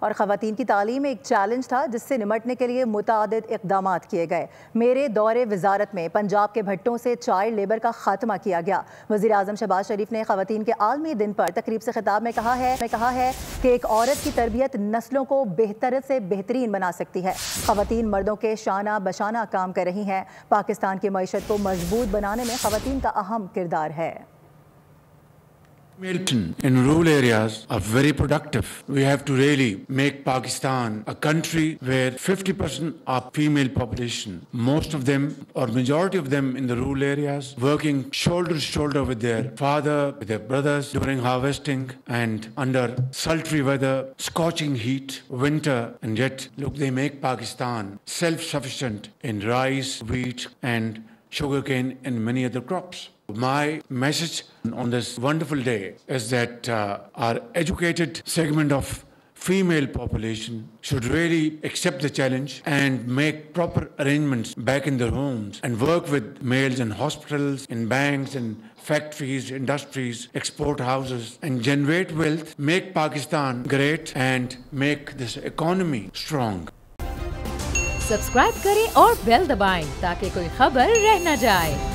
और ख़वातीन की तालीम एक चैलेंज था जिससे निमटने के लिए मुतादिद इक़दाम किए गए। मेरे दौरे वजारत में पंजाब के भट्टों से चाइल्ड लेबर का खात्मा किया गया। वज़ीर आज़म शहबाज शरीफ ने ख़वातीन के आलमी दिन पर तकरीब से खिताब में कहा है कि एक औरत की तरबियत नस्लों को बेहतर से बेहतरीन बना सकती है। ख़वातीन मर्दों के शाना बशाना काम कर रही हैं। पाकिस्तान की मईशत को मजबूत बनाने में ख़वातीन का अहम किरदार है। In rural areas are very productive. We have to really make Pakistan a country where 50% are female population. Most of them or majority of them in the rural areas working shoulder to shoulder with their father, with their brothers during harvesting and under sultry weather, scorching heat, winter, and yet look, they make Pakistan self-sufficient in rice, wheat and sugarcane and many other crops. My message on this wonderful day is that our educated segment of female population should really accept the challenge and make proper arrangements back in their homes and work with males in hospitals, in banks, in factories, industries, export houses and generate wealth, make Pakistan great and make this economy strong. Subscribe करें और bell दबाएं ताकि कोई खबर रह न जाए।